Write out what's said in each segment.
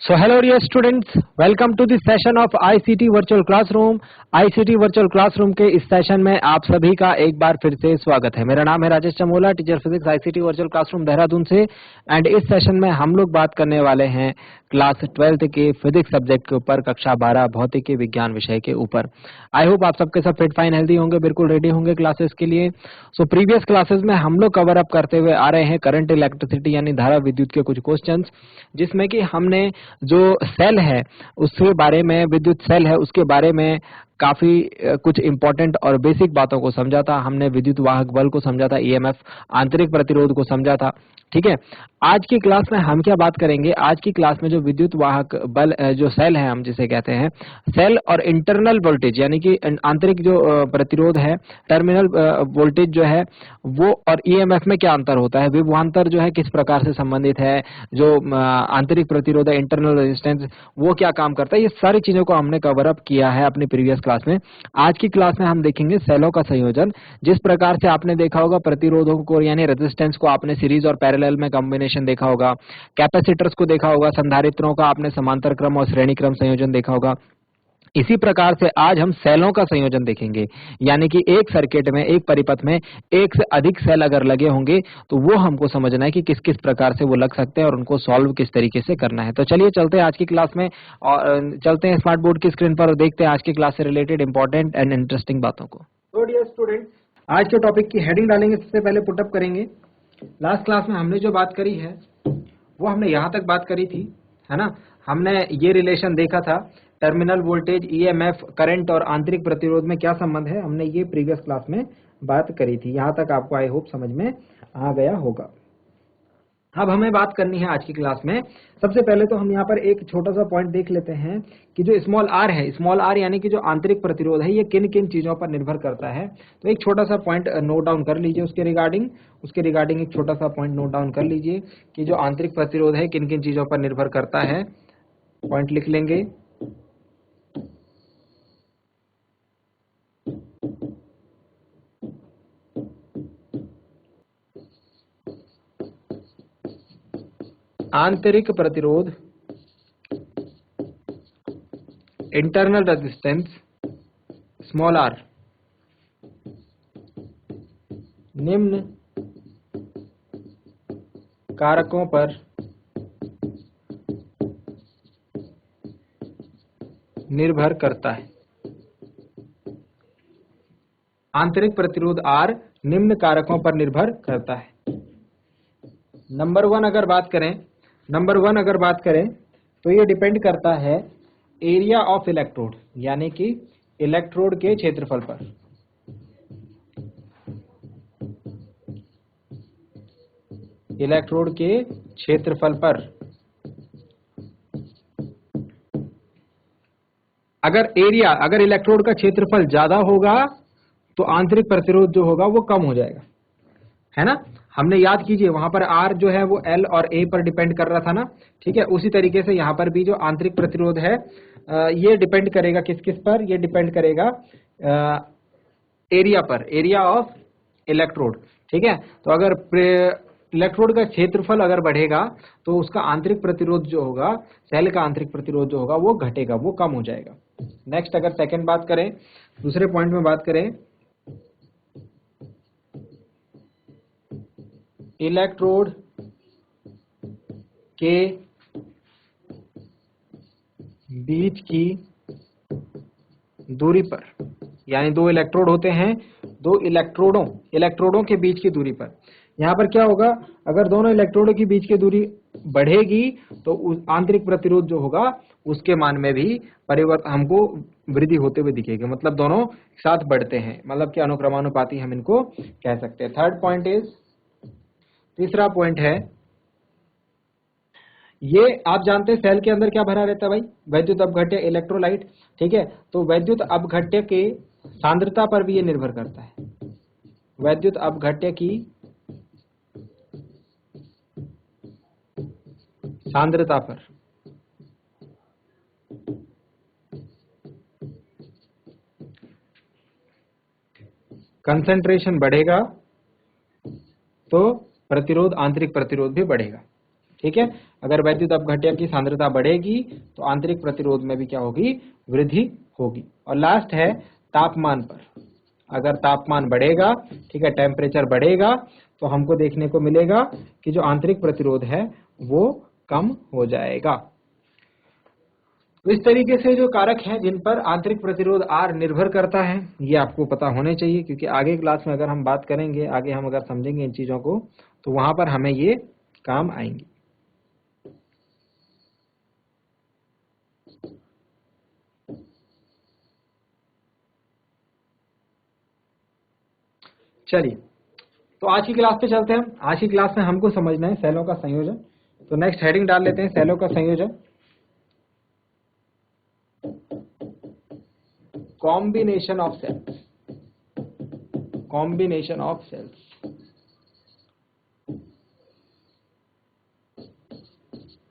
So hello dear students, welcome to the session of ICT Virtual Classroom। ICT Virtual Classroom के इस session में आप सभी का एक बार फिर से स्वागत है। मेरा नाम है Rajesh Chamola, teacher physics ICT Virtual Classroom Dehradun से। एंड इस सेशन में हम लोग बात करने वाले हैं क्लास 12th के फिजिक्स सब्जेक्ट के ऊपर, कक्षा 12 भौतिकी विज्ञान विषय के ऊपर। आई होप आप सबके सब फिट फाइन हेल्दी होंगे, बिल्कुल रेडी होंगे क्लासेस के लिए। सो प्रीवियस क्लासेस में हम लोग कवर अप करते हुए आ रहे हैं करंट इलेक्ट्रिसिटी यानी धारा विद्युत के कुछ क्वेश्चंस, जिसमें कि हमने जो सेल है उसके बारे में, विद्युत सेल है उसके बारे में काफी कुछ इंपॉर्टेंट और बेसिक बातों को समझा था। हमने विद्युत वाहक बल को समझा था, ईएमएफ, आंतरिक प्रतिरोध को समझा था। ठीक है, आज की क्लास में हम क्या बात करेंगे? आज की क्लास में जो विद्युत वाहक बल, जो सेल है हम जिसे कहते हैं, सेल और इंटरनल वोल्टेज यानी कि आंतरिक जो प्रतिरोध है, टर्मिनल वोल्टेज जो है वो, और ईएमएफ में क्या अंतर होता है, विभवांतर जो है किस प्रकार से संबंधित है, जो आंतरिक प्रतिरोध है, इंटरनल रेजिस्टेंस, वो क्या काम करता है, ये सारी चीजों को हमने कवर अप किया है अपनी प्रीवियस क्लास में। आज की क्लास में हम देखेंगे सेलों का संयोजन। जिस प्रकार से आपने देखा होगा प्रतिरोधों को यानी रेजिस्टेंस को आपने सीरीज और पैरेलल में कॉम्बिनेशन देखा होगा, कैपेसिटर्स को देखा होगा, संधारित्रों का आपने समांतर क्रम और श्रेणी क्रम संयोजन देखा होगा। इसी प्रकार से आज हम सेलों का संयोजन देखेंगे, यानी कि एक सर्किट में, एक परिपथ में एक से अधिक सेल अगर लगे होंगे तो वो हमको समझना है कि किस किस प्रकार से वो लग सकते हैं और उनको सॉल्व किस तरीके से करना है। तो चलिए चलते हैं आज की क्लास में और चलते हैं स्मार्ट बोर्ड की स्क्रीन पर और देखते हैं आज की क्लास से रिलेटेड इंपॉर्टेंट एंड इंटरेस्टिंग बातों को। तो डियर स्टूडेंट्स, आज के टॉपिक की हेडिंग डालेंगे, सबसे पहले पुटअप करेंगे। लास्ट क्लास में हमने जो बात करी है वो हमने यहाँ तक बात करी थी, है ना। हमने ये रिलेशन देखा था, टर्मिनल वोल्टेज, ईएमएफ, करंट और आंतरिक प्रतिरोध में क्या संबंध है, हमने ये प्रीवियस क्लास में बात करी थी। यहाँ तक आपको आई होप समझ में आ गया होगा। अब हमें बात करनी है आज की क्लास में। सबसे पहले तो हम यहाँ पर एक छोटा सा पॉइंट देख लेते हैं कि जो स्मॉल आर है, स्मॉल आर यानी कि जो आंतरिक प्रतिरोध है, ये किन किन चीजों पर निर्भर करता है। तो एक छोटा सा पॉइंट नोट डाउन कर लीजिए उसके रिगार्डिंग एक छोटा सा पॉइंट नोट डाउन कर लीजिए कि जो आंतरिक प्रतिरोध है किन किन चीजों पर निर्भर करता है। पॉइंट लिख लेंगे। आंतरिक प्रतिरोध, इंटरनल रेजिस्टेंस, स्मॉल आर, निम्न कारकों पर निर्भर करता है। आंतरिक प्रतिरोध आर निम्न कारकों पर निर्भर करता है। नंबर वन अगर बात करें तो ये डिपेंड करता है एरिया ऑफ इलेक्ट्रोड यानी कि इलेक्ट्रोड के क्षेत्रफल पर। इलेक्ट्रोड के क्षेत्रफल पर अगर इलेक्ट्रोड का क्षेत्रफल ज्यादा होगा तो आंतरिक प्रतिरोध जो होगा वो कम हो जाएगा, है ना। हमने याद कीजिए वहां पर आर जो है वो एल और ए पर डिपेंड कर रहा था ना, ठीक है। उसी तरीके से यहाँ पर भी जो आंतरिक प्रतिरोध है ये डिपेंड करेगा किस किस पर, ये डिपेंड करेगा एरिया पर, एरिया ऑफ इलेक्ट्रोड, ठीक है। तो अगर इलेक्ट्रोड का क्षेत्रफल अगर बढ़ेगा तो उसका आंतरिक प्रतिरोध जो होगा, सेल का आंतरिक प्रतिरोध जो होगा वो घटेगा, वो कम हो जाएगा। नेक्स्ट अगर सेकंड बात करें, दूसरे पॉइंट में बात करें, इलेक्ट्रोड के बीच की दूरी पर, यानी दो इलेक्ट्रोड होते हैं, दो इलेक्ट्रोडों के बीच की दूरी पर, यहां पर क्या होगा, अगर दोनों इलेक्ट्रोडों के बीच की दूरी बढ़ेगी तो आंतरिक प्रतिरोध जो होगा उसके मान में भी परिवर्तन हमको वृद्धि होते हुए दिखेगी, मतलब दोनों साथ बढ़ते हैं, मतलब कि अनुक्रमानुपाती हम इनको कह सकते हैं। थर्ड पॉइंट इज, तीसरा पॉइंट है, ये आप जानते हैं सेल के अंदर क्या भरा रहता है भाई, वैद्युत अपघट्य, इलेक्ट्रोलाइट, ठीक है। तो वैद्युत अपघट्य के सांद्रता पर भी ये निर्भर करता है। वैद्युत अपघट्य की सांद्रता पर, कंसंट्रेशन बढ़ेगा तो प्रतिरोध, आंतरिक प्रतिरोध भी बढ़ेगा, ठीक है। अगर वैद्युत अपघट्य की सांद्रता बढ़ेगी तो आंतरिक प्रतिरोध में भी क्या होगी, वृद्धि होगी। और लास्ट है तापमान पर, अगर तापमान बढ़ेगा, ठीक है, टेम्परेचर बढ़ेगा, तो हमको देखने को मिलेगा कि जो आंतरिक प्रतिरोध है वो कम हो जाएगा। तो इस तरीके से जो कारक हैं जिन पर आंतरिक प्रतिरोध R निर्भर करता है, ये आपको पता होने चाहिए, क्योंकि आगे क्लास में अगर हम बात करेंगे, आगे हम अगर समझेंगे इन चीजों को, तो वहां पर हमें ये काम आएंगी। चलिए, तो आज की क्लास पे चलते हैं। आज की क्लास में हमको समझना है सेलों का संयोजन। तो नेक्स्ट हेडिंग डाल लेते हैं, सेलों का संयोजन, combination of cells, combination of cells,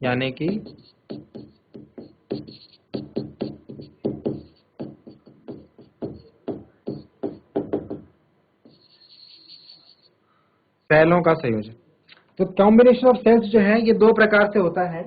यानी कि सेलों का संयोजन। तो कॉम्बिनेशन ऑफ सेल्स जो है ये दो प्रकार से होता है।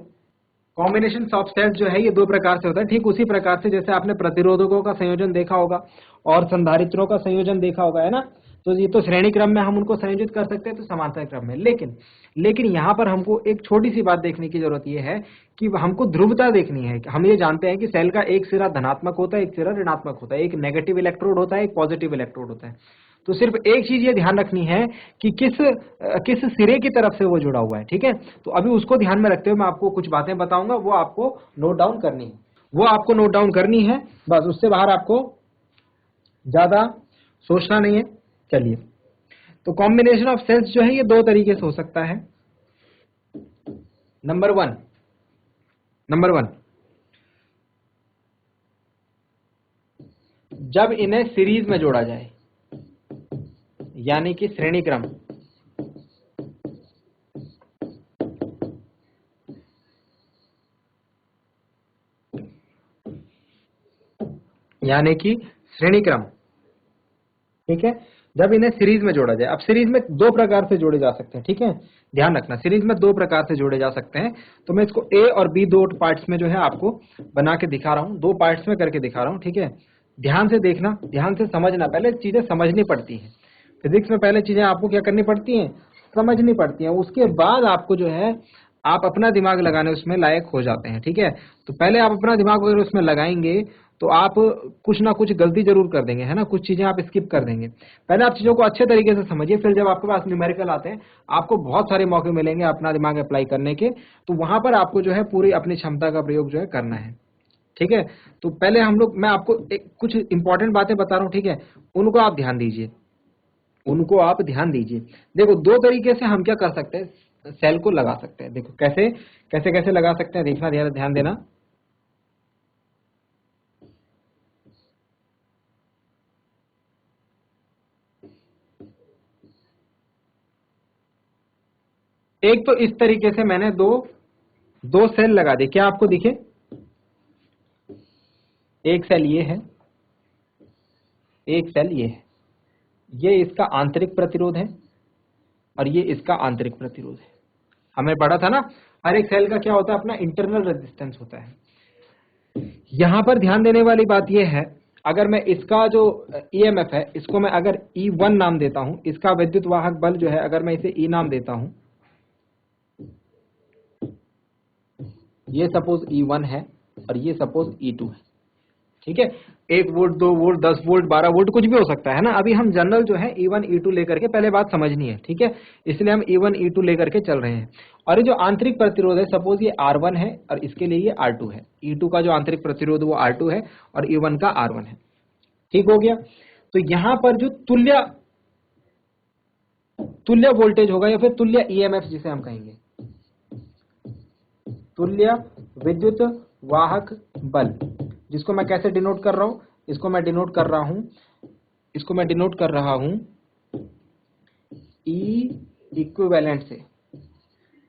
कॉम्बिनेशन ऑफ सेल्स जो है ये दो प्रकार से होता है, ठीक उसी प्रकार से जैसे आपने प्रतिरोधकों का संयोजन देखा होगा और संधारित्रों का संयोजन देखा होगा, है ना। तो ये तो श्रेणी क्रम में हम उनको संयोजित कर सकते हैं, तो समांतर क्रम में। लेकिन यहाँ पर हमको एक छोटी सी बात देखने की जरूरत ये है कि हमको ध्रुवता देखनी है। हम ये जानते हैं कि सेल का एक सिरा धनात्मक होता है, एक सिरा ऋणात्मक होता है, एक नेगेटिव इलेक्ट्रोड होता है, एक पॉजिटिव इलेक्ट्रोड होता है। तो सिर्फ एक चीज ये ध्यान रखनी है कि किस सिरे की तरफ से वो जुड़ा हुआ है, ठीक है। तो अभी उसको ध्यान में रखते हुए मैं आपको कुछ बातें बताऊंगा, वो आपको नोट डाउन करनी है, वो आपको नोट डाउन करनी है, बस उससे बाहर आपको ज्यादा सोचना नहीं है। चलिए, तो कॉम्बिनेशन ऑफ सेल्स जो है ये दो तरीके से हो सकता है। नंबर वन, जब इन्हें सीरीज में जोड़ा जाए, यानी कि श्रेणी क्रम, यानी कि श्रेणी क्रम, ठीक है, जब इन्हें सीरीज में जोड़ा जाए। अब सीरीज में दो प्रकार से जोड़े जा सकते हैं, ठीक है, ध्यान रखना, सीरीज में दो प्रकार से जोड़े जा सकते हैं। तो मैं इसको ए और बी दो पार्ट्स में जो है आपको बना के दिखा रहा हूं, दो पार्ट्स में करके दिखा रहा हूं, ठीक है। ध्यान से देखना, ध्यान से समझना, पहले चीजें समझनी पड़ती है फिजिक्स में, पहले चीजें आपको क्या करनी पड़ती हैं, समझनी पड़ती हैं, उसके बाद आपको जो है आप अपना दिमाग लगाने उसमें लायक हो जाते हैं, ठीक है। तो पहले आप अपना दिमाग अगर उसमें लगाएंगे तो आप कुछ ना कुछ गलती जरूर कर देंगे, है ना, कुछ चीजें आप स्किप कर देंगे। पहले आप चीजों को अच्छे तरीके से समझिए, फिर जब आपके पास न्यूमेरिकल आते हैं, आपको बहुत सारे मौके मिलेंगे अपना दिमाग अप्लाई करने के, तो वहां पर आपको जो है पूरी अपनी क्षमता का प्रयोग जो है करना है, ठीक है। तो पहले मैं आपको कुछ इंपॉर्टेंट बातें बता रहा हूं, ठीक है, उनको आप ध्यान दीजिए, उनको आप ध्यान दीजिए। देखो, दो तरीके से हम क्या कर सकते हैं, सेल को लगा सकते हैं। देखो कैसे कैसे कैसे लगा सकते हैं, देखना, ध्यान देना। एक तो इस तरीके से मैंने दो सेल लगा दी, क्या आपको दिखे, एक सेल ये है, एक सेल ये है, ये इसका आंतरिक प्रतिरोध है और ये इसका आंतरिक प्रतिरोध है। हमें पढ़ा था ना, हर एक सेल का क्या होता है, अपना इंटरनल रेजिस्टेंस होता है। यहां पर ध्यान देने वाली बात यह है, अगर मैं इसका जो ईएमएफ है इसको मैं अगर E1 नाम देता हूं, इसका विद्युत वाहक बल जो है अगर मैं इसे E नाम देता हूं, ये सपोज E1 है और ये सपोज E2 है, ठीक है। 1 वोल्ट, 2 वोल्ट, 10 वोल्ट, 12 वोल्ट, कुछ भी हो सकता है ना। अभी हम जनरल जो है E1 E2 लेकर के, पहले बात समझनी है, ठीक है, इसलिए हम E1 E2 लेकर के चल रहे हैं। और ये जो आंतरिक प्रतिरोध है, सपोज ये R1 है और इसके लिए ये R2 है। E2 का जो आंतरिक प्रतिरोध वो R2 है और E1 का R1 है, ठीक हो गया। तो यहां पर जो तुल्य वोल्टेज होगा या फिर तुल्य ईएमएफ जिसे हम कहेंगे, तुल्य विद्युत वाहक बल, जिसको मैं कैसे डिनोट कर रहा हूं, इसको मैं डिनोट कर रहा हूं ई इक्विवेलेंट से।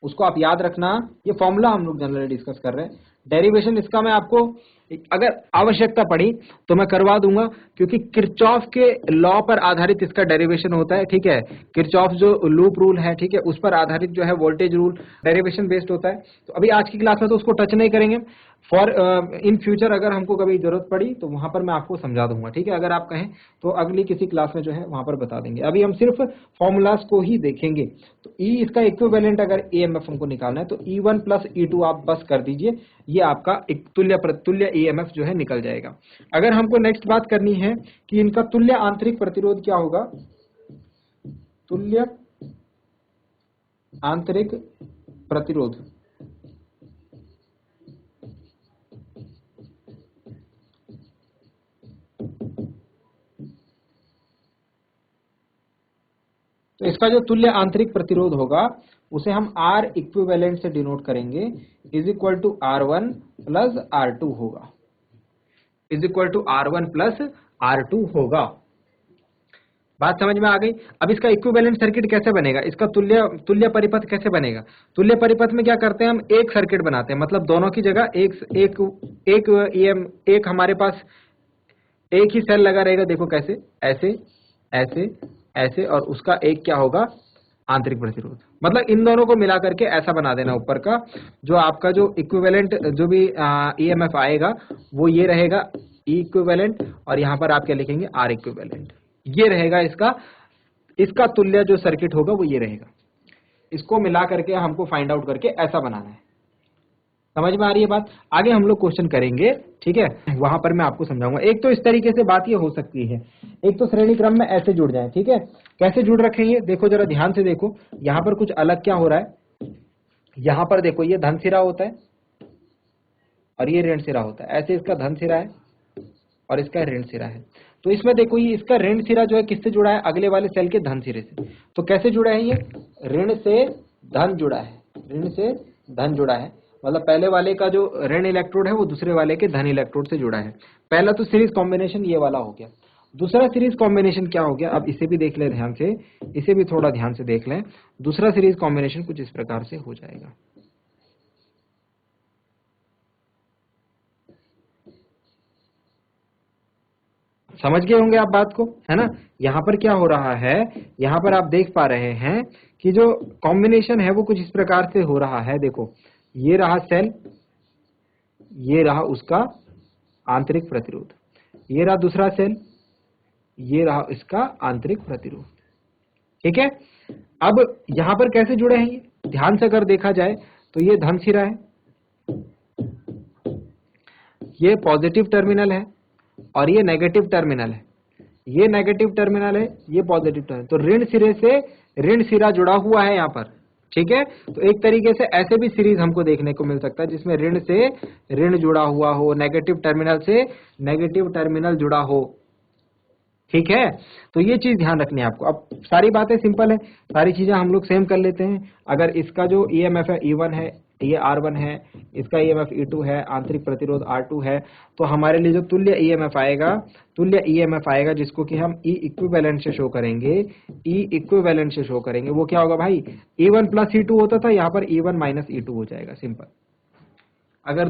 उसको आप याद रखना, ये फॉर्मूला हम लोग जनरली डिस्कस कर रहे हैं, डेरिवेशन इसका मैं आपको अगर आवश्यकता पड़ी तो मैं करवा दूंगा, क्योंकि किरचॉफ के लॉ पर आधारित इसका डेरिवेशन होता है, ठीक है। किरचॉफ जो लूप रूल है, ठीक है, उस पर आधारित जो है वोल्टेज रूल डेरिवेशन बेस्ड होता है। तो अभी आज की क्लास में तो उसको टच नहीं करेंगे। फॉर इन फ्यूचर अगर हमको कभी जरूरत पड़ी तो वहां पर मैं आपको समझा दूंगा, ठीक है। अगर आप कहें तो अगली किसी क्लास में जो है वहां पर बता देंगे। अभी हम सिर्फ फॉर्मूलाज को ही देखेंगे। तो ई इसका इक्विवेलेंट अगर ईएमएफ हमको निकालना है तो E1 प्लस E2 आप बस कर दीजिए, ये आपका एक तुल्य ईएमएफ जो है निकल जाएगा। अगर हमको नेक्स्ट बात करनी है कि इनका तुल्य आंतरिक प्रतिरोध क्या होगा, तुल्य आंतरिक प्रतिरोध, तो इसका जो तुल्य आंतरिक प्रतिरोध होगा उसे हम R इक्विवेलेंट से डिनोट करेंगे, is equal to R1 plus R2 होगा, is equal to R1 plus R2 होगा। बात समझ में आ गई। अब इसका इक्विवेलेंट सर्किट कैसे बनेगा, इसका तुल्य परिपथ कैसे बनेगा। तुल्य परिपथ में क्या करते हैं, हम एक सर्किट बनाते हैं, मतलब दोनों की जगह एक हमारे पास एक ही सेल लगा रहेगा। देखो कैसे, ऐसे ऐसे ऐसे, और उसका एक क्या होगा, आंतरिक प्रतिरोध। मतलब इन दोनों को मिला करके ऐसा बना देना ऊपर का, जो आपका जो इक्विवेलेंट जो भी ईएमएफ आएगा वो ये रहेगा ई इक्विवेलेंट, और यहां पर आप क्या लिखेंगे, आर इक्विवेलेंट। ये रहेगा इसका तुल्य जो सर्किट होगा वो ये रहेगा। इसको मिला करके हमको फाइंड आउट करके ऐसा बनाना है। समझ में आ रही है बात। आगे हम लोग क्वेश्चन करेंगे, ठीक है, वहां पर मैं आपको समझाऊंगा। एक तो इस तरीके से बात ये हो सकती है, एक तो श्रेणी क्रम में ऐसे जुड़ जाए, ठीक है। कैसे जुड़ रखे हैं ये देखो, जरा ध्यान से देखो। यहां पर कुछ अलग क्या हो रहा है, यहां पर देखो ये धन सिरा होता है और ये ऋण सिरा होता है। ऐसे इसका धन सिरा है और इसका ऋण सिरा है। तो इसमें देखो ये इसका ऋण सिरा जो है किससे जुड़ा है, अगले वाले सेल के धन सिरे से। तो कैसे जुड़ा है, ये ऋण से धन जुड़ा है, ऋण से धन जुड़ा है। मतलब पहले वाले का जो ऋण इलेक्ट्रोड है वो दूसरे वाले के धन इलेक्ट्रोड से जुड़ा है। पहला तो सीरीज कॉम्बिनेशन ये वाला हो गया। दूसरा सीरीज कॉम्बिनेशन क्या हो गया, अब इसे भी देख ले ध्यान से, इसे भी थोड़ा ध्यान से देख लें। दूसरा सीरीज कॉम्बिनेशन कुछ इस प्रकार से हो जाएगा। समझ गए होंगे आप बात को, है ना। यहां पर क्या हो रहा है, यहां पर आप देख पा रहे हैं कि जो कॉम्बिनेशन है वो कुछ इस प्रकार से हो रहा है। देखो ये रहा सेल, ये रहा उसका आंतरिक प्रतिरोध, ये रहा दूसरा सेल, ये रहा इसका आंतरिक प्रतिरोध, ठीक है। अब यहां पर कैसे जुड़े हैं, ये ध्यान से अगर देखा जाए तो ये धन सिरा है, ये पॉजिटिव टर्मिनल है और ये नेगेटिव टर्मिनल है। ये नेगेटिव टर्मिनल है, ये पॉजिटिव टर्मिनल। तो ऋण सिरे से ऋण सिरा जुड़ा हुआ है यहाँ पर, ठीक है। तो एक तरीके से ऐसे भी सीरीज हमको देखने को मिल सकता है जिसमें ऋण से ऋण जुड़ा हुआ हो, नेगेटिव टर्मिनल से नेगेटिव टर्मिनल जुड़ा हो, ठीक है। तो ये चीज ध्यान रखनी है आपको। अब सारी बातें सिंपल है, सारी चीजें हम लोग सेम कर लेते हैं। अगर इसका जो ईएमएफ है E1 है, ये R1 है, इसका ईएमएफ E2 है, आंतरिक प्रतिरोध R2 है, तो हमारे लिए जो तुल्य ईएमएफ आएगा, तुल्य ईएमएफ आएगा जिसको कि हम ई इक्विवेलेंट से शो करेंगे, ई इक्विवेलेंट से शो करेंगे, वो क्या होगा भाई, E1 प्लस E2 होता था, यहाँ पर E1 माइनस E2 हो जाएगा, सिंपल। अगर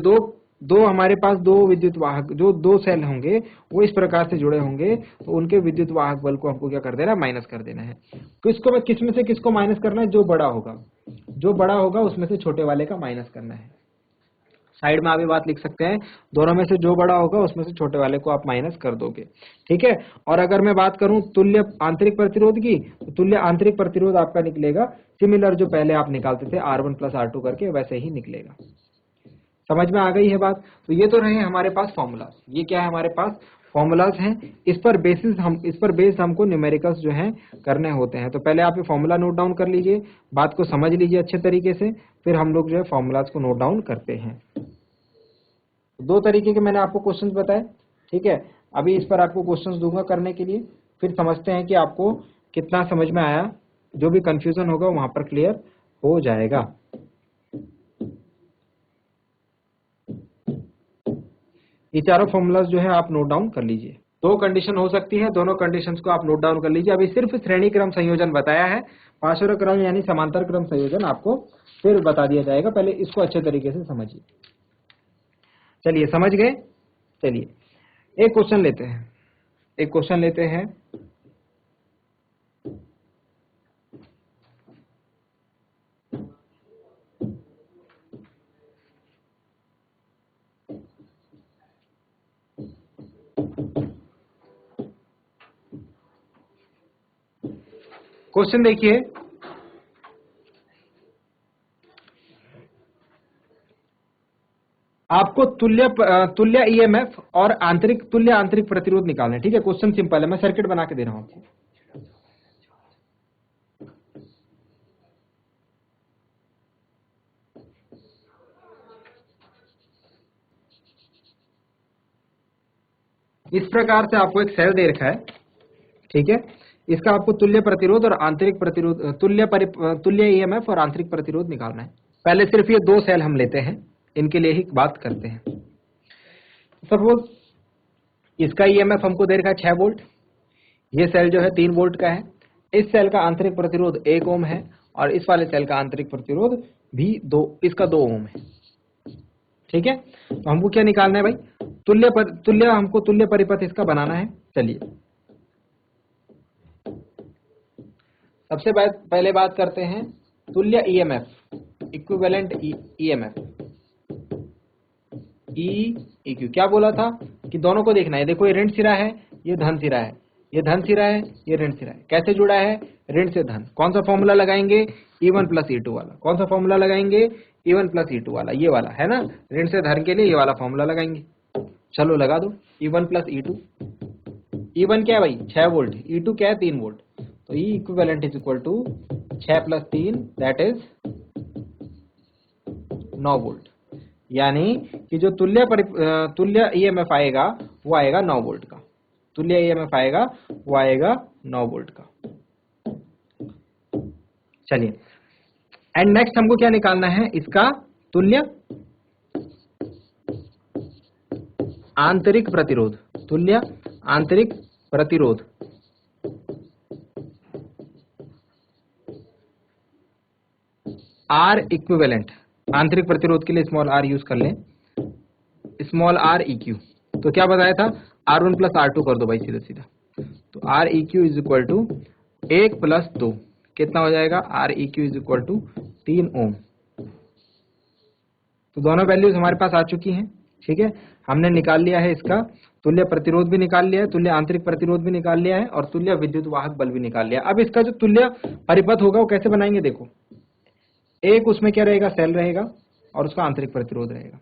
दो हमारे पास दो विद्युत वाहक, जो दो सेल होंगे वो इस प्रकार से जुड़े होंगे, तो उनके विद्युत वाहक बल को हमको क्या कर देना, माइनस कर देना है। किसको किसमें से किसको माइनस करना है, जो बड़ा होगा, जो बड़ा होगा उसमें से छोटे वाले का माइनस करना है। साइड में आप ये बात लिख सकते हैं, दोनों में से जो बड़ा होगा उसमें से छोटे वाले को आप माइनस कर दोगे, ठीक है। और अगर मैं बात करूं तुल्य आंतरिक प्रतिरोध की, तो तुल्य आंतरिक प्रतिरोध आपका निकलेगा सिमिलर जो पहले आप निकालते थे R1 प्लस R2 करके, वैसे ही निकलेगा। समझ में आ गई है बात। तो ये तो रहे हमारे पास फॉर्मूलाज, ये क्या है हमारे पास फॉर्मूलाज हैं। इस पर बेस्ड हमको न्यूमेरिकल्स जो हैं करने होते हैं। तो पहले आप ये फॉर्मूला नोट डाउन कर लीजिए, बात को समझ लीजिए अच्छे तरीके से, फिर हम लोग जो है फॉर्मूलाज को नोट डाउन करते हैं। दो तरीके के मैंने आपको क्वेश्चंस बताए, ठीक है। अभी इस पर आपको क्वेश्चंस दूंगा करने के लिए, फिर समझते हैं कि आपको कितना समझ में आया। जो भी कंफ्यूजन होगा वहां पर क्लियर हो जाएगा। ये चारों फॉर्मूलाज जो है आप नोट डाउन कर लीजिए। दो कंडीशन हो सकती है, दोनों कंडीशंस को आप नोट डाउन कर लीजिए। अभी सिर्फ श्रेणी क्रम संयोजन बताया है, पार्श्व क्रम यानी समांतर क्रम संयोजन आपको फिर बता दिया जाएगा। पहले इसको अच्छे तरीके से समझिए। चलिए समझ गए। चलिए एक क्वेश्चन लेते हैं, एक क्वेश्चन लेते हैं। क्वेश्चन देखिए, आपको तुल्य ईएमएफ और तुल्य आंतरिक प्रतिरोध निकालना है। ठीक है, क्वेश्चन सिंपल है, मैं सर्किट बना के दे रहा हूं आपको। इस प्रकार से आपको एक सेल दे रखा है, ठीक है, इसका आपको तुल्य प्रतिरोध और आंतरिक प्रतिरोध, तुल्य ईएमएफ और आंतरिक प्रतिरोध निकालना है। पहले सिर्फ ये दो सेल हम लेते हैं, इनके लिए ही बात करते हैं। सपोज इसका ईएमएफ हमको दे रखा है 6 वोल्ट, ये सेल जो है 3 वोल्ट का है, इस सेल का आंतरिक प्रतिरोध 1 ओम है और इस वाले सेल का आंतरिक प्रतिरोध भी इसका 2 ओम है। ठीक है, तो हमको क्या निकालना है भाई, हमको तुल्य परिपथ इसका बनाना है। चलिए सबसे पहले बात करते हैं तुल्य ईएमएफ, इक्विवेलेंट ईएमएफ, EQ। क्या बोला था कि दोनों को देखना है। देखो ये ऋण सिरा है, ये धन सिरा है, ये धन सिरा है, ये ऋण सिरा है। कैसे जुड़ा है, ऋण से धन। कौन सा फॉर्मूला लगाएंगे, E1 प्लस E2 वाला। कौन सा फॉर्मूला लगाएंगे, E1 प्लस E2 वाला, ये वाला है ना, ऋण से धन के लिए ये वाला फॉर्मूला लगाएंगे। चलो लगा दो, E1 प्लस E2। E1 क्या है भाई, 6 वोल्ट, E2 क्या है, 3 वोल्ट। तो E equivalent is equal to 6 plus 3 that is 9 volt. यानी कि जो तुल्य ईएमएफ आएगा वो आएगा 9 वोल्ट का। तुल्य ईएमएफ आएगा वो आएगा 9 वोल्ट का। चलिए एंड नेक्स्ट हमको क्या निकालना है, इसका तुल्य आंतरिक प्रतिरोध। तुल्य आंतरिक प्रतिरोध R इक्विवेलेंट, आंतरिक प्रतिरोध के लिए स्मॉल r यूज कर लें, स्मॉल r EQ। तो क्या बताया था, R1 प्लस R2 कर दो भाई सीधा सीधा। तो R EQ is equal to 1 plus 2 कितना हो जाएगा, R EQ is equal to 3 ohm. तो दोनों वैल्यूज हमारे पास आ चुकी हैं। ठीक है, हमने निकाल लिया है इसका तुल्य प्रतिरोध भी निकाल लिया है, तुल्य आंतरिक प्रतिरोध भी निकाल लिया है और तुल्य विद्युत वाहक बल भी निकाल लिया। अब इसका जो तुल्य परिपथ होगा वो कैसे बनाएंगे, देखो एक उसमें क्या रहेगा, सेल रहेगा और उसका आंतरिक प्रतिरोध रहेगा।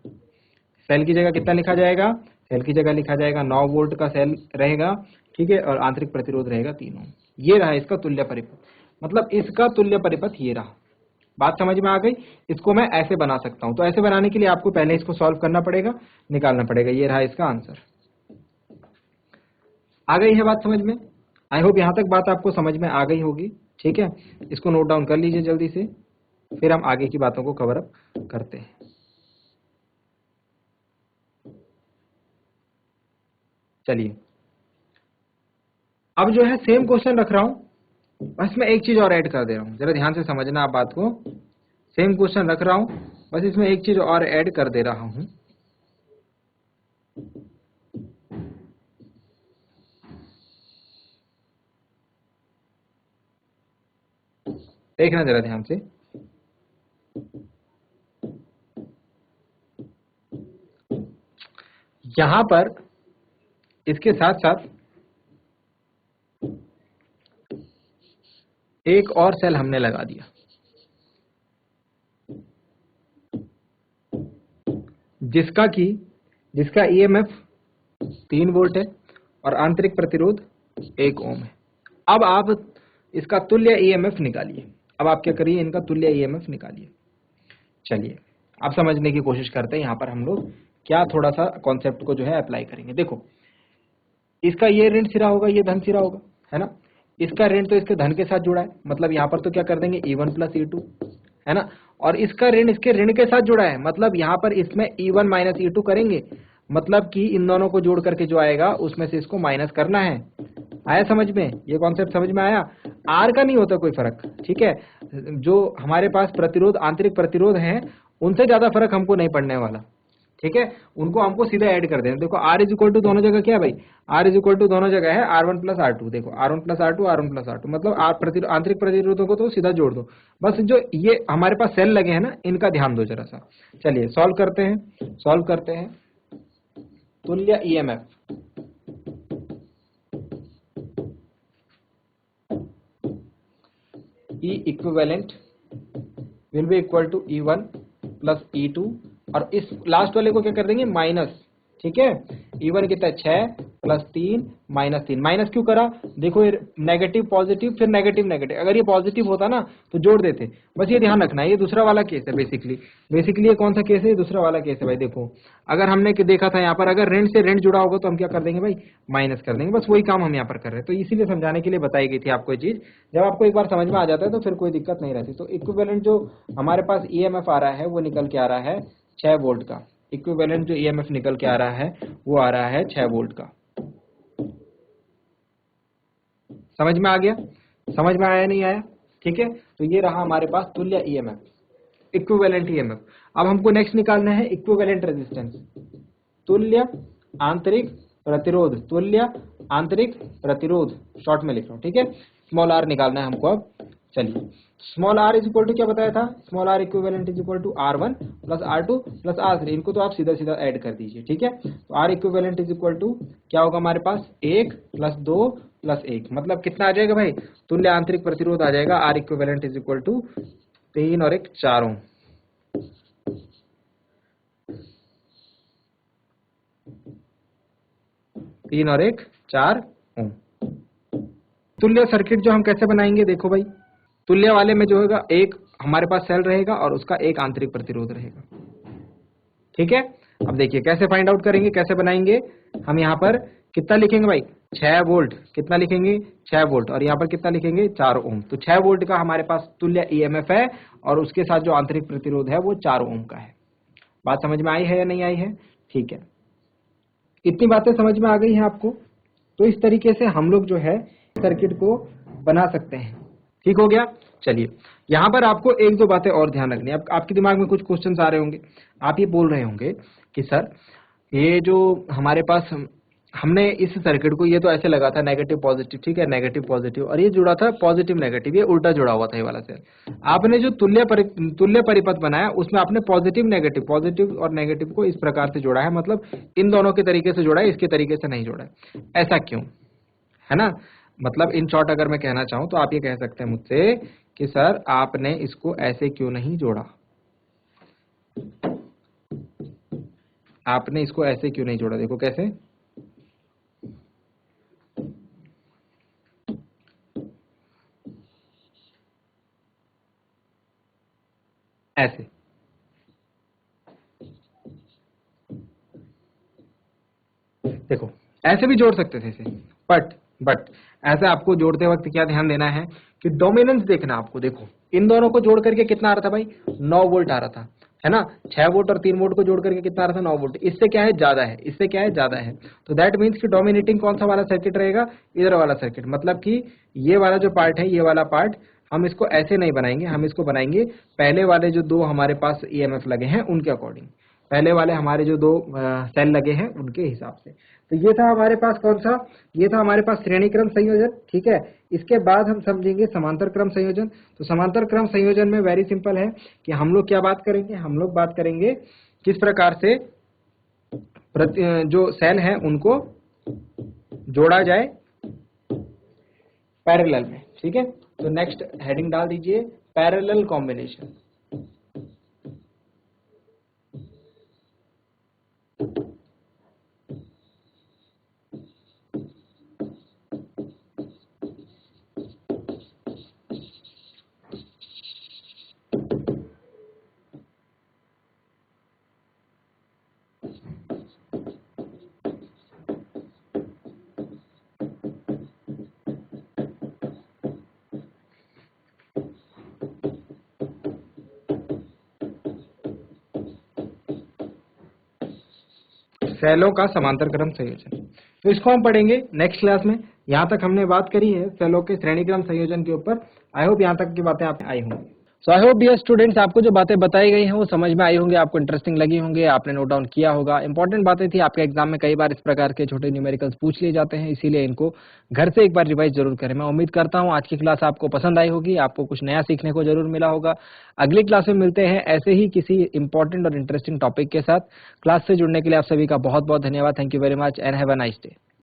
सेल की जगह कितना लिखा जाएगा, सेल की जगह लिखा जाएगा 9 वोल्ट का सेल रहेगा। ठीक है, और आंतरिक प्रतिरोध रहेगा 3 ओम। ये रहा इसका तुल्य परिपथ, मतलब इसका तुल्य परिपथ ये रहा। बात समझ में आ गई। इसको मैं ऐसे बना सकता हूं। तो ऐसे बनाने के लिए आपको पहले इसको सॉल्व करना पड़ेगा, निकालना पड़ेगा। ये रहा इसका आंसर। आ गई है बात समझ में। आई होप यहां तक बात आपको समझ में आ गई होगी। ठीक है, इसको नोट डाउन कर लीजिए जल्दी से, फिर हम आगे की बातों को कवर अप करते हैं। चलिए अब जो है सेम क्वेश्चन रख रहा हूं, बस मैं एक चीज और ऐड कर दे रहा हूं, जरा ध्यान से समझना आप बात को। सेम क्वेश्चन रख रहा हूं, बस इसमें एक चीज और ऐड कर दे रहा हूं। देखना जरा ध्यान से। यहां पर इसके साथ साथ एक और सेल हमने लगा दिया, जिसका ईएमएफ 3 वोल्ट है और आंतरिक प्रतिरोध 1 ओम है। अब आप इसका तुल्य ईएमएफ निकालिए। अब आप क्या करिए, इनका तुल्य ईएमएफ निकालिए। चलिए अब समझने की कोशिश करते हैं यहां पर हम लोग क्या थोड़ा सा कॉन्सेप्ट को जो है अप्लाई करेंगे। देखो इसका ये ऋण सिरा होगा, ये धन सिरा होगा, है ना। इसका ऋण तो इसके धन के साथ जुड़ा है, मतलब यहाँ पर तो क्या कर देंगे E1 प्लस E2, है ना। और इसका ऋण इसके ऋण के साथ जुड़ा है, मतलब यहाँ पर इसमें E1 माइनस E2 करेंगे, मतलब कि इन दोनों को जोड़ करके जो आएगा उसमें से इसको माइनस करना है। आया समझ में, ये कॉन्सेप्ट समझ में आया। आर का नहीं होता कोई फर्क, ठीक है। जो हमारे पास प्रतिरोध, आंतरिक प्रतिरोध है, उनसे ज्यादा फर्क हमको नहीं पड़ने वाला। ठीक है, उनको हमको सीधा ऐड कर देना। देखो R इज इक्वल टू दोनों जगह क्या है भाई, R इज इक्वल टू दोनों जगह है R1 प्लस R2। देखो R1 plus R2, R1 plus R2 मतलब आंतरिक प्रतिरोधों को तो सीधा जोड़ दो। बस जो ये हमारे पास सेल लगे हैं ना, इनका ध्यान दो जरा सा। चलिए सॉल्व करते हैं। तुल्य EMF E equivalent will be equal to E1 plus E2 और इस लास्ट वाले को क्या कर देंगे माइनस। ठीक है, E1 कितना 6 प्लस 3 माइनस 3। माइनस क्यों करा, देखो ये नेगेटिव पॉजिटिव फिर नेगेटिव नेगेटिव, अगर ये पॉजिटिव होता ना तो जोड़ देते। बस ये ध्यान रखना है, ये दूसरा वाला केस है बेसिकली ये कौन सा केस है, ये दूसरा वाला केस है भाई। देखो अगर हमने देखा था यहाँ पर अगर ऋण से ऋण जुड़ा होगा तो हम क्या कर देंगे भाई, माइनस कर देंगे। बस वही काम हम यहाँ पर कर रहे हैं, तो इसीलिए समझाने के लिए बताई गई थी आपको ये चीज। जब आपको एक बार समझ में आ जाता है तो फिर कोई दिक्कत नहीं रहती। तो इक्विवेलेंट जो हमारे पास ईएमएफ आ रहा है वो निकल के आ रहा है 6 वोल्ट का। इक्विवेलेंट जो ईएमएफ निकल के आ रहा है वो आ रहा है 6 वोल्ट का। समझ में आ गया, समझ में आया नहीं आया? ठीक है, तो ये रहा हमारे पास तुल्य ईएमएफ, इक्विवेलेंट ईएमएफ। अब हमको नेक्स्ट निकालना है इक्विवेलेंट रेजिस्टेंस, तुल्य आंतरिक प्रतिरोध, तुल्य आंतरिक प्रतिरोध शॉर्ट में लिख रहा हूं। ठीक है, स्मॉल आर निकालना है हमको। अब चलिए small R is equal to क्या बताया था, small R equivalent is equal to R1 plus R2 plus R3। इनको तो आप सीधा सीधा ऐड कर दीजिए। ठीक है, तो R equivalent is equal to क्या होगा हमारे पास 1 प्लस 2 प्लस 1 मतलब कितना आ जाएगा भाई, तुल्य आंतरिक प्रतिरोध आ जाएगा R equivalent is equal to 3 और 1 4 ओम। 3 और 1 4 ओम। तुल्य सर्किट जो हम कैसे बनाएंगे, देखो भाई तुल्य वाले में जो होगा एक हमारे पास सेल रहेगा और उसका एक आंतरिक प्रतिरोध रहेगा। ठीक है, अब देखिए कैसे फाइंड आउट करेंगे, कैसे बनाएंगे। हम यहाँ पर कितना लिखेंगे भाई 6 वोल्ट, कितना लिखेंगे 6 वोल्ट और यहाँ पर कितना लिखेंगे 4 ओम। तो 6 वोल्ट का हमारे पास तुल्य ईएमएफ है और उसके साथ जो आंतरिक प्रतिरोध है वो 4 ओम का है। बात समझ में आई है या नहीं आई है? ठीक है, इतनी बातें समझ में आ गई हैं आपको। तो इस तरीके से हम लोग जो है सर्किट को बना सकते हैं। ठीक हो गया। चलिए यहाँ पर आपको एक दो बातें और ध्यान रखनी है। आपके दिमाग में कुछ क्वेश्चंस आ रहे होंगे, आप ये बोल रहे होंगे कि सर ये जो हमारे पास हमने इस सर्किट को ये तो ऐसे लगा था नेगेटिव पॉजिटिव, ठीक है नेगेटिव पॉजिटिव, और ये जुड़ा था पॉजिटिव नेगेटिव, ये उल्टा जुड़ा हुआ था ये वाला सेल। आपने जो तुल्य परिपथ बनाया उसमें आपने पॉजिटिव और नेगेटिव को इस प्रकार से जोड़ा है, मतलब इन दोनों के तरीके से जोड़ा है, इसके तरीके से नहीं जोड़ा है। ऐसा क्यों है ना, मतलब इन शॉर्ट अगर मैं कहना चाहूं तो आप ये कह सकते हैं मुझसे कि सर आपने इसको ऐसे क्यों नहीं जोड़ा, आपने इसको ऐसे क्यों नहीं जोड़ा। देखो कैसे, ऐसे। देखो ऐसे भी जोड़ सकते थे इसे, बट ऐसे आपको जोड़ते वक्त क्या ध्यान देना है कि डोमिनेंस देखना आपको। देखो इन दोनों को जोड़ करके कितना आ रहा था भाई 9 वोल्ट आ रहा था, है ना। 6 वोल्ट और 3 वोल्ट को जोड़ करके कितना आ रहा था 9 वोल्ट। इससे क्या है ज्यादा है, इससे क्या है ज्यादा है। तो दैट मीन्स कि डोमिनेटिंग कौन सा वाला सर्किट रहेगा, इधर वाला सर्किट। मतलब कि ये वाला जो पार्ट है, ये वाला पार्ट हम इसको ऐसे नहीं बनाएंगे, हम इसको बनाएंगे पहले वाले जो दो हमारे पास ईएमएफ लगे हैं उनके अकॉर्डिंग, पहले वाले हमारे जो दो सेल लगे हैं उनके हिसाब से। तो ये था हमारे पास कौन सा, ये था हमारे पास श्रेणी क्रम संयोजन। ठीक है, इसके बाद हम समझेंगे समांतर क्रम संयोजन। तो समांतर क्रम संयोजन में वेरी सिंपल है कि हम लोग क्या बात करेंगे, हम लोग बात करेंगे किस प्रकार से जो सेल है उनको जोड़ा जाए पैरेलल में। ठीक है, तो नेक्स्ट हेडिंग डाल दीजिए पैरेलल कॉम्बिनेशन। सेलों का समांतर क्रम संयोजन, तो इसको हम पढ़ेंगे नेक्स्ट क्लास में। यहाँ तक हमने बात करी है सेलों के श्रेणी क्रम संयोजन के ऊपर। आई होप यहाँ तक की बातें आप आई होंगी। सो आई होप डियर स्टूडेंट्स, आपको जो बातें बताई गई हैं वो समझ में आई होंगी, आपको इंटरेस्टिंग लगी होंगी, आपने नोट डाउन किया होगा। इंपॉर्टेंट बातें थी, आपके एग्जाम में कई बार इस प्रकार के छोटे न्यूमेरिकल्स पूछ लिए जाते हैं, इसीलिए इनको घर से एक बार रिवाइज जरूर करें। मैं उम्मीद करता हूँ आज की क्लास आपको पसंद आई होगी, आपको कुछ नया सीखने को जरूर मिला होगा। अगली क्लास में मिलते हैं ऐसे ही किसी इंपॉर्टेंट और इंटरेस्टिंग टॉपिक के साथ। क्लास से जुड़ने के लिए आप सभी का बहुत बहुत धन्यवाद। Thank you very much and have a nice day.